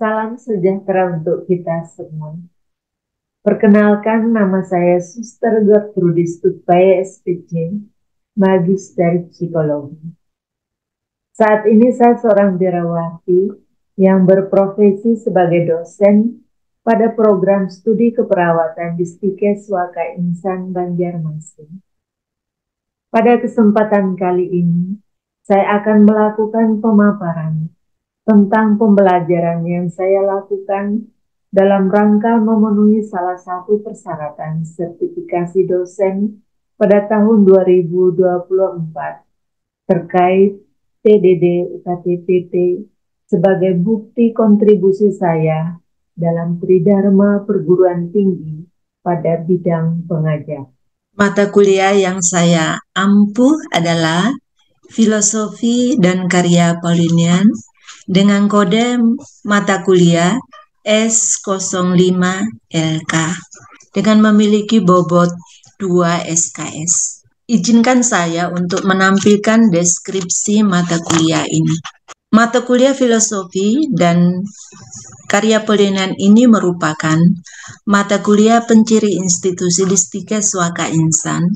Salam sejahtera untuk kita semua. Perkenalkan, nama saya Suster Gertrudis Tutbaya SPC, Magister Psikologi. Saat ini saya seorang biarawati yang berprofesi sebagai dosen pada program studi keperawatan di Stikes Waka Insan Banjarmasin. Pada kesempatan kali ini, saya akan melakukan pemaparan tentang pembelajaran yang saya lakukan dalam rangka memenuhi salah satu persyaratan sertifikasi dosen pada tahun 2024 terkait TDD UKT-PT sebagai bukti kontribusi saya dalam tridharma perguruan tinggi pada bidang pengajar. Mata kuliah yang saya ampuh adalah Filosofi dan Karya Paulinian dengan kode mata kuliah S05LK dengan memiliki bobot 2 SKS. Izinkan saya untuk menampilkan deskripsi mata kuliah ini. Mata kuliah Filosofi dan Karya Paulinian ini merupakan mata kuliah penciri institusi di Stikes Waka Insan,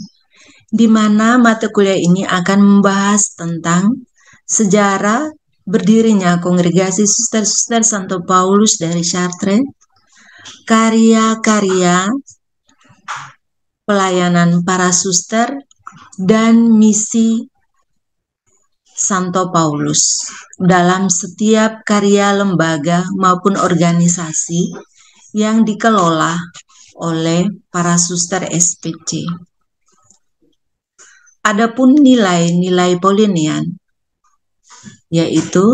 di mana mata kuliah ini akan membahas tentang sejarah berdirinya Kongregasi Suster-Suster Santo Paulus dari Chartres, karya-karya pelayanan para suster, dan misi Santo Paulus dalam setiap karya lembaga maupun organisasi yang dikelola oleh para suster SPC. Adapun nilai-nilai Paulinian yaitu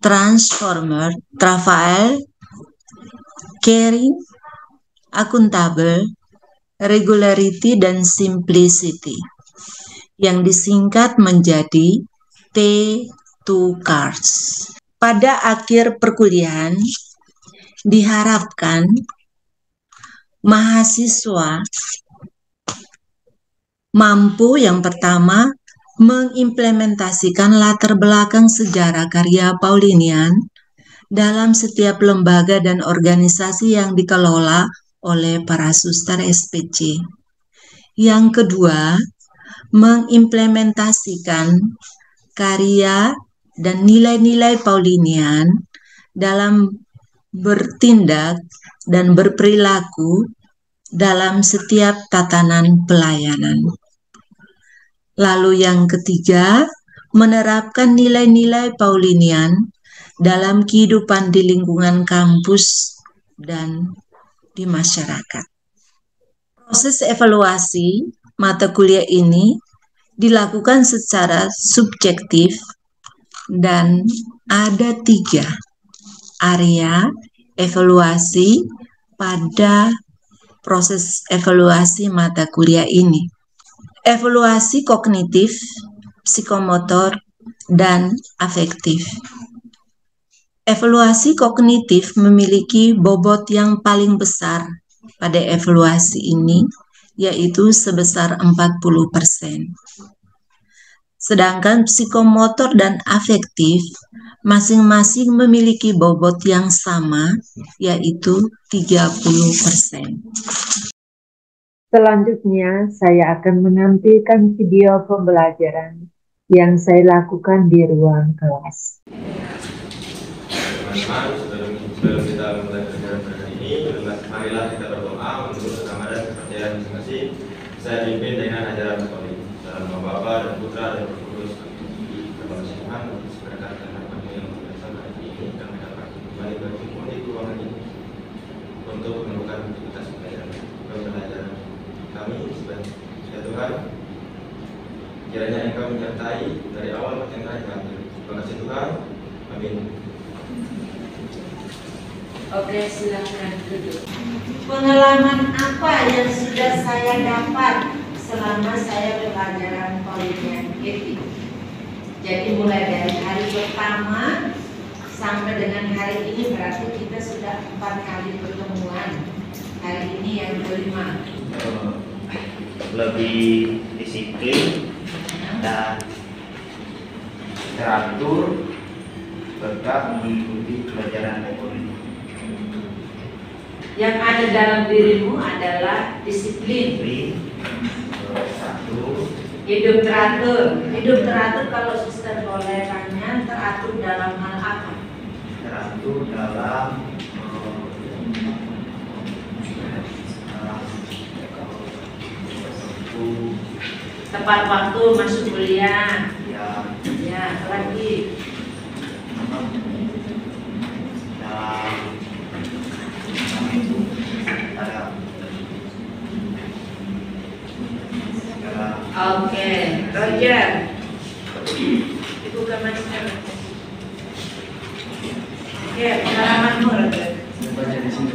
transformer, travail, caring, akuntabel, regularity, dan simplicity yang disingkat menjadi T2 cards. Pada akhir perkuliahan diharapkan mahasiswa mampu yang pertama mengimplementasikan latar belakang sejarah karya Paulinian dalam setiap lembaga dan organisasi yang dikelola oleh para suster SPC. Yang kedua, mengimplementasikan karya dan nilai-nilai Paulinian dalam bertindak dan berperilaku dalam setiap tatanan pelayanan. Lalu yang ketiga, menerapkan nilai-nilai Paulinian dalam kehidupan di lingkungan kampus dan di masyarakat. Proses evaluasi mata kuliah ini dilakukan secara subjektif dan ada 3 area evaluasi pada proses evaluasi mata kuliah ini. Evaluasi kognitif, psikomotor, dan afektif. Evaluasi kognitif memiliki bobot yang paling besar pada evaluasi ini, yaitu sebesar 40%. Sedangkan psikomotor dan afektif masing-masing memiliki bobot yang sama, yaitu 30%. Selanjutnya, saya akan menampilkan video pembelajaran yang saya lakukan di ruang kelas. Teman-teman, sebelum kita mulai pelajaran ini, marilah kita berdoa untuk keselamatan dan kepercayaan masing-masing. Saya pimpin dengan ajaran Katolik, dalam nama Bapa dan Putra dan Roh Kudus. Kepada Tuhan, seberkat dan harapannya yang biasa hari ini, kami dapat kembali berkumpul di ruangan ini untuk menemukan aktivitas pembelajaran kami sebagai Tuhan. Kiranya Engkau menyertai dari awal pertengahan kami. Terima kasih Tuhan. Amin. Oke, silakan duduk. Pengalaman apa yang sudah saya dapat selama saya pelajaran Paulinian etik? Jadi mulai dari hari pertama sampai dengan hari ini berarti kita sudah 4 kali pertemuan. Hari ini yang kelima. Lebih disiplin dan teratur tetap mengikuti pelajaran ekonomi. Yang ada dalam dirimu adalah disiplin. Satu. Hidup teratur. Hidup teratur kalau suster boleh tanya, teratur dalam hal apa? Teratur dalam tepat waktu masuk kuliah. ya Ya, lagi. Oke, Roger. Dibuka masker. Oke, pengalamanmu Roger. Baca di sini.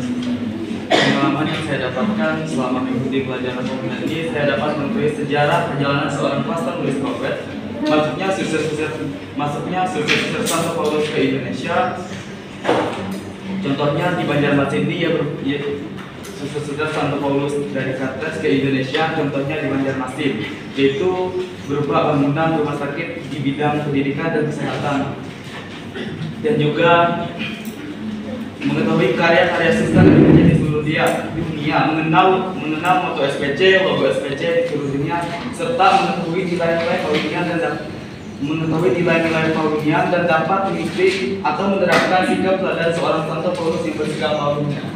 Pengalaman yang saya dapatkan selama mengikuti pelajaran pembinaan ini, saya dapat menulis sejarah perjalanan seorang pastor Louis Robert. Masuknya Santo Paulus ke Indonesia. Contohnya di Banjarmasin ini suster Santo Paulus dari Katres ke Indonesia. Contohnya di Banjarmasin, yaitu berupa bangunan rumah sakit di bidang pendidikan dan kesehatan, dan juga mengetahui karya-karya suster di seluruh dunia, mengenal moto SPC, logo SPC di seluruh dunia, serta mengetahui nilai-nilai Paulinian dan dapat mengikuti atau menerapkan sikap teladan seorang Santo Paulus yang bersikap Paulinian.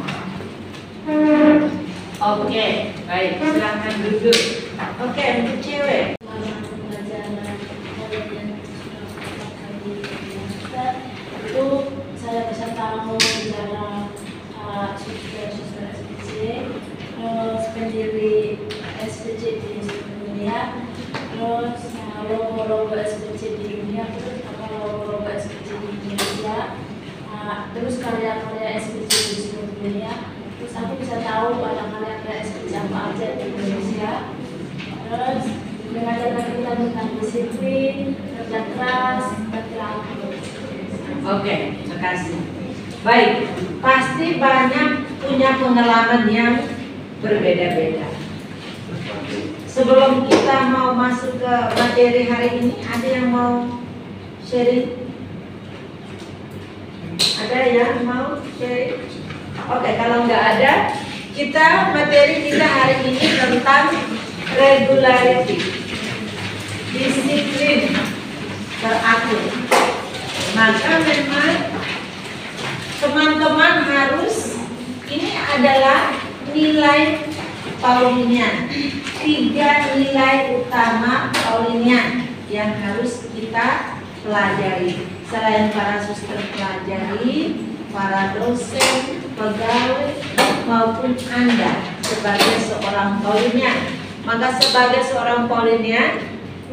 Oke, baik, silahkan duduk. Oke, untuk cewek. Itu saya bisa tahu sejarah suster SPC, terus pendiri SPC di dunia, terus logo SPC di dunia, terus logo SPC di Indonesia, terus karya-karya SPC di seluruh dunia. Terus aku bisa tahu ada karya-karya SPC apa aja di Indonesia. Terus mengajarkan kita tentang disiplin, kerja keras, dan teratur. Oke, terima kasih. Baik, pasti banyak punya pengalaman yang berbeda-beda. Sebelum kita mau masuk ke materi hari ini, ada yang mau sharing? Ada yang mau sharing? Oke, kalau nggak ada, materi kita hari ini tentang regularity, disiplin, teratur. Maka memang teman-teman harus, ini adalah nilai Paulinian, 3 nilai utama Paulinian yang harus kita pelajari. Selain para suster pelajari, para dosen, pegawai, maupun Anda sebagai seorang Paulinian. Maka sebagai seorang Paulinian,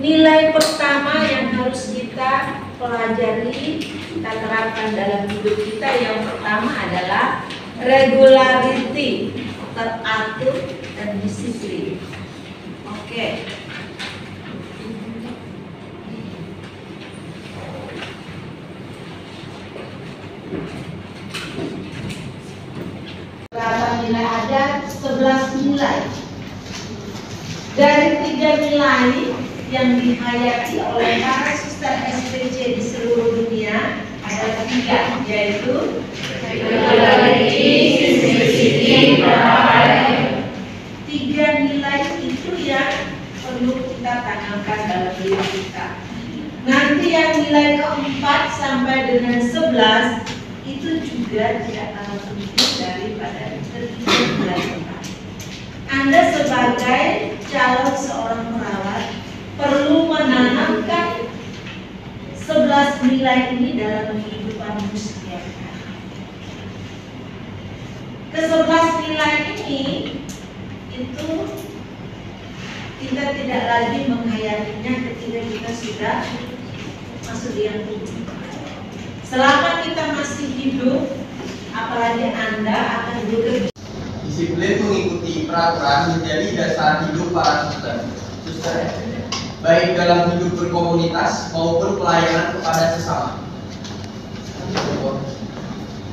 nilai pertama yang harus kita pelajari, kita terapkan dalam hidup kita, yang pertama adalah regularity, teratur dan disiplin. Oke. Berapa nilai? Ada 11 nilai. Dari 3 nilai yang dihayati oleh para suster SPC di seluruh dunia, ada 3, yaitu regularity, simplicity, dan 3 nilai itu yang perlu kita tanamkan dalam diri kita. Nanti yang nilai keempat sampai dengan 11 itu juga tidak kalah penting daripada ketiga nilai keempat. Anda sebagai calon seorang perawat perlu menanamkan 11 nilai ini dalam kehidupanmu setiap hari. Ke-11 nilai ini itu kita tidak lagi menghayatinya ketika kita sudah masuk di yang tubuh. Selama kita masih hidup, apalagi Anda akan bekerja. Disiplin mengikuti peraturan menjadi dasar hidup para suster, baik dalam hidup berkomunitas maupun pelayanan kepada sesama.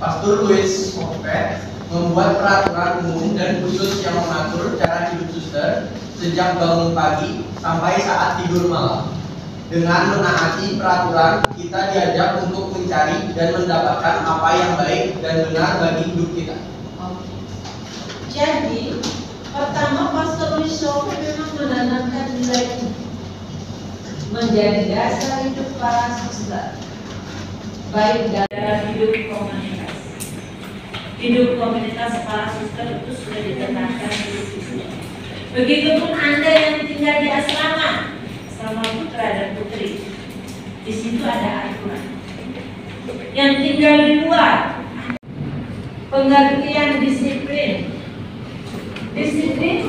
Pastor Louis Robert membuat peraturan umum dan khusus yang mengatur cara hidup suster sejak bangun pagi sampai saat tidur malam. Dengan menaati peraturan, kita diajak untuk mencari dan mendapatkan apa yang baik dan benar bagi hidup kita. Jadi pertama Pastor Wisoko memang menanamkan nilai ini menjadi dasar hidup para suster, baik dalam hidup komunitas. Hidup komunitas para suster itu sudah ditenangkan di situ. Begitupun Anda yang tinggal di asrama putra dan putri, di situ ada aturan. Yang tinggal di luar, pengertian disiplin. Disiplin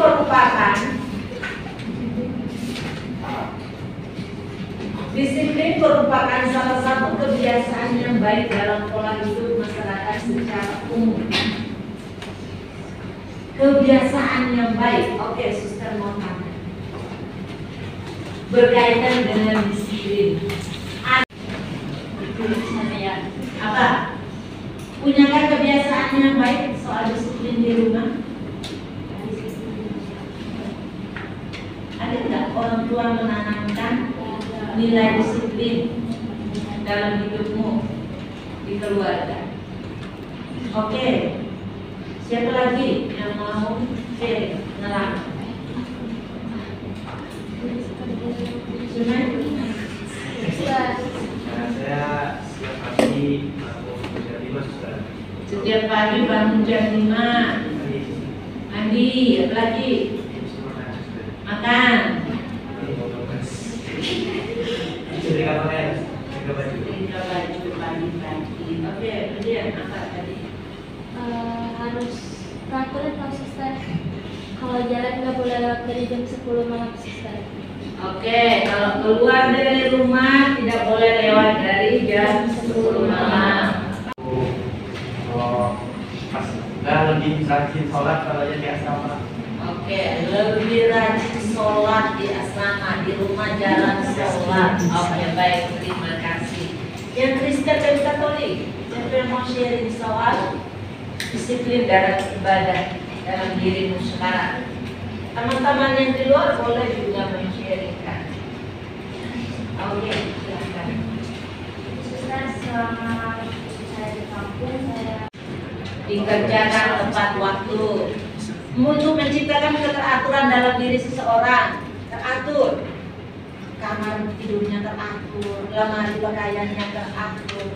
merupakan salah satu kebiasaan yang baik dalam pola hidup masyarakat secara umum. Kebiasaan yang baik, oke, suster mau tanya, berkaitan dengan disiplin. Apa? Punyakah kebiasaan yang baik soal disiplin di rumah? Ada tidak orang tua menanamkan nilai disiplin dalam hidupmu di keluarga? Oke, siapa lagi yang mau share pengalaman? Saya setiap pagi bangun jam 5 sudah. Setiap pagi bangun jam 5. Mandi, apa lagi? Makan. Setrika pakaian, setrika baju. Setrika baju pagi-pagi. Oke, kemudian apa tadi? Harus peraturan kalau suster. Kalau jalan nggak boleh lewat dari jam 10 malam suster. Oke, kalau keluar dari rumah tidak boleh lewat dari jam 10 malam. Oh, pas lebih rajin sholat kalau di asrama. Oke, lebih rajin sholat di asrama, di rumah jarang sholat. Oke, baik, terima kasih. Yang Kristen dan Katolik, siapa yang mau sharing soal disiplin dalam ibadah dalam dirimu sekarang? Teman-teman yang di luar boleh juga men-sharingkan. Oke, silakan. Suster, selama saya di kampung saya Dikerjakan tepat waktu. Untuk menciptakan keteraturan dalam diri seseorang, teratur. Kamar tidurnya teratur, lemari pakaiannya teratur.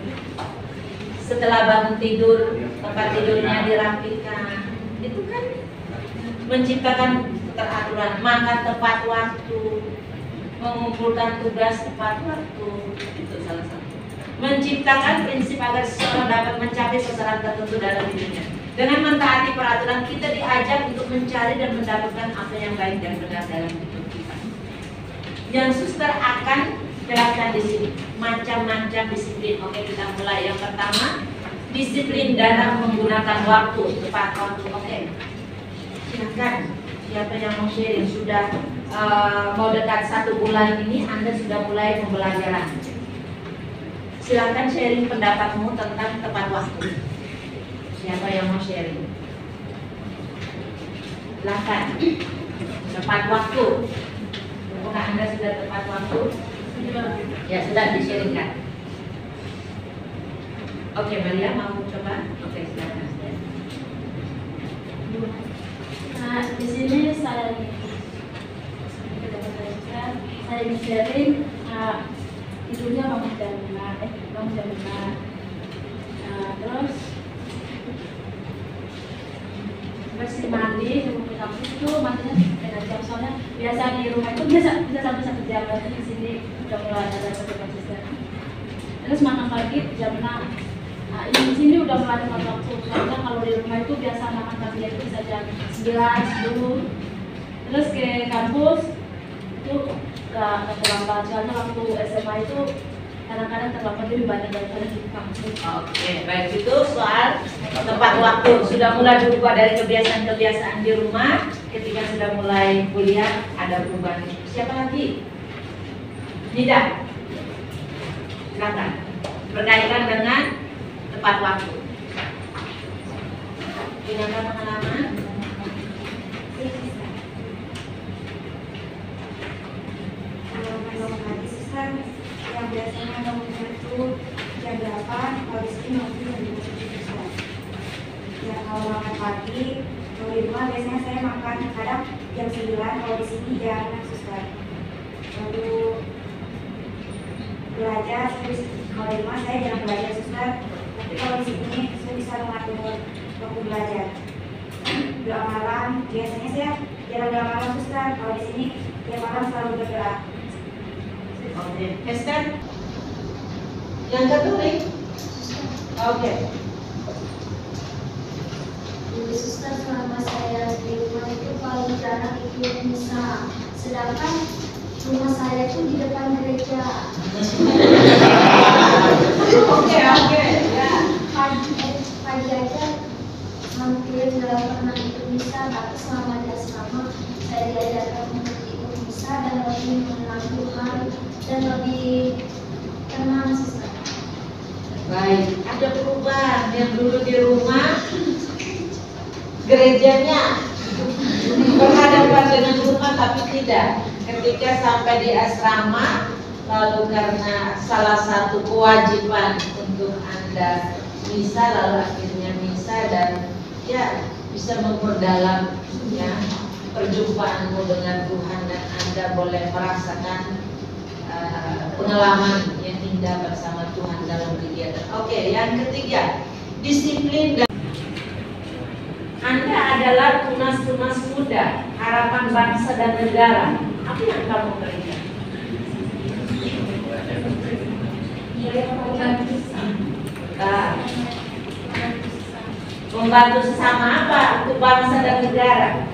Setelah bangun tidur, tempat tidurnya dirapikan. Itu kan menciptakan keteraturan. Makan tepat waktu, mengumpulkan tugas tepat waktu. Itu salah satu. Menciptakan prinsip agar seseorang dapat mencapai sasaran tertentu dalam hidupnya. Dengan mentaati peraturan, kita diajak untuk mencari dan mendapatkan apa yang baik dan benar dalam hidup kita. Yang suster akan jelaskan di sini macam-macam disiplin. Oke, kita mulai. Yang pertama, disiplin dalam menggunakan waktu, tepat waktu. Oke, silakan. Siapa yang mau sharing? Sudah mau dekat 1 bulan ini, Anda sudah mulai pembelajaran. Silakan sharing pendapatmu tentang tepat waktu. Siapa yang mau sharing? Silakan. Tepat waktu. Apakah Anda sudah tepat waktu? Ya, sudah di-sharingkan. Oke, Maria mau coba? Oke, silakan. Nah, di sini saya sharing tidurnya bangun jam 5. Terus bersih mandi sebelum ke kampus itu mandinya dengan jam, soalnya biasa di rumah itu bisa sampai 1 jam, berarti di sini udah mulai ada satu konsisten. Terus makan pagi jam 6. Nah, di sini udah mulai tepat waktu, soalnya kalau di rumah itu biasa makan pagi itu bisa jam 11 dulu. Terus ke kampus itu gak terlambat, soalnya waktu SMA itu kadang-kadang terlambat lebih banyak daripada di kampus. Oke, baik, itu soal tepat waktu. Sudah mulai berubah dari kebiasaan-kebiasaan di rumah. Ketika sudah mulai kuliah ada perubahan. Siapa lagi? Nida, silakan. Berkaitan dengan tepat waktu. Punyakah pengalaman? Kalau pagi susah, yang biasanya bangunnya itu jam 8, habis ini waktu jam 12 susah. Ya kalau makan pagi Kalau di rumah biasanya saya makan kadang jam 9, kalau di sini jam 6 suster. Lalu belajar, kalau di rumah saya jarang belajar suster, tapi kalau di sini saya bisa mengatur waktu belajar. Doa malam, biasanya saya jarang doa malam suster, kalau di sini tiap malam selalu berdoa. Oke, Esther. Yang Katolik. Oke. Jadi suster, selama saya di rumah itu paling jarang ikut misa. Sedangkan rumah saya itu di depan gereja. Oke, ya. Pagi aja hampir nggak pernah ikut misa, tapi selama di asrama saya diajarkan untuk ikut misa dan lebih mengenal Tuhan dan lebih tenang suster. Baik, ada perubahan yang dulu di rumah gerejanya berhadapan dengan rumah, tapi tidak. Ketika sampai di asrama, lalu karena salah satu kewajiban untuk Anda misa, lalu akhirnya misa dan ya bisa memperdalam ya perjumpaanmu dengan Tuhan dan Anda boleh merasakan pengalaman yang indah bersama Tuhan dalam kegiatan. Oke, yang ketiga, disiplin. Anda adalah tunas-tunas muda, harapan bangsa dan negara. Apa yang kamu kerjakan? Membantu sesama apa untuk bangsa dan negara?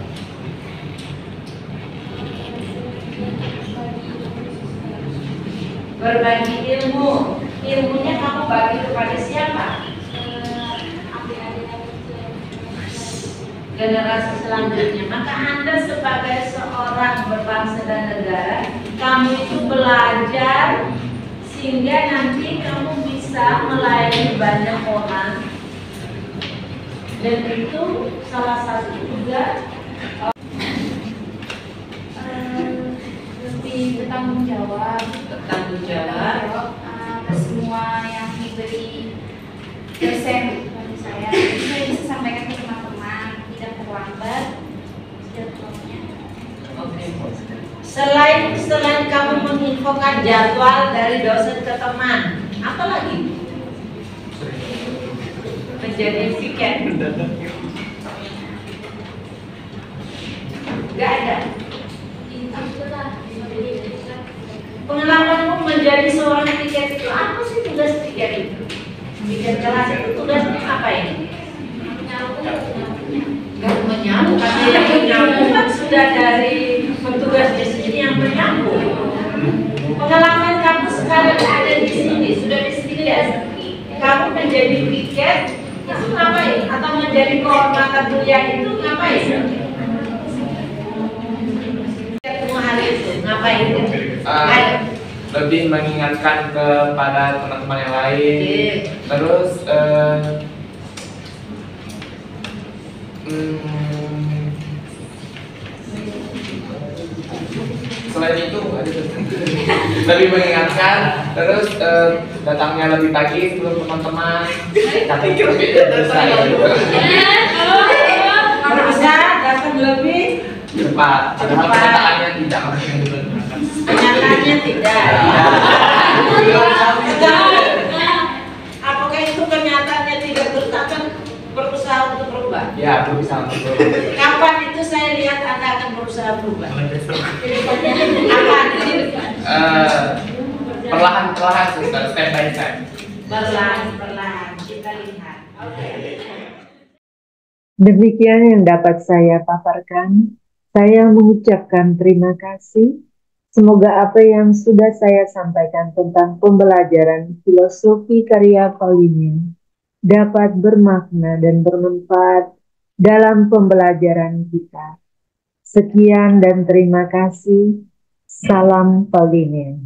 Berbagi ilmu. Ilmunya kamu bagi kepada siapa? Generasi selanjutnya. Maka Anda sebagai seorang berbangsa dan negara, kamu itu belajar sehingga nanti kamu bisa melayani banyak orang. Dan itu salah satu juga Lebih bertanggung jawab. Semua yang diberi dosen bagi saya bisa sampaikan ke teman-teman, tidak terlambat. Oke. Selain kamu menginfokan jadwal dari dosen ke teman, apa lagi? Menjadi piket. Gak ada. Pengalamanmu menjadi seorang piket itu apa sih tugas piket itu? Piket kelas itu tugasnya apa ini? Gak menyambung, karena yang menyambung kan sudah dari petugas di sini yang menyambung. Pengalaman kamu sekarang ada di sini, sudah di sini ya. Kamu menjadi piket itu ngapain? Atau menjadi koordinator kuliah itu ngapain? Ketemu hari itu ngapain? Lebih mengingatkan kepada teman-teman yang lain. Terus selain itu lebih mengingatkan, terus datangnya lebih pagi sebelum teman-teman. Berusaha datang lebih cepat. Kenyataannya tidak. Kenyataannya tidak. Apakah itu kenyataannya tidak, terus akan berusaha untuk berubah? Ya, berusaha untuk berubah. Kapan itu saya lihat Anda akan berusaha berubah? Kapan? Perlahan-perlahan, step by step. Perlahan-perlahan kita lihat. Oke. Demikian yang dapat saya paparkan. Saya mengucapkan terima kasih. Semoga apa yang sudah saya sampaikan tentang pembelajaran filosofi karya Paulinian dapat bermakna dan bermanfaat dalam pembelajaran kita. Sekian dan terima kasih. Salam Paulinian.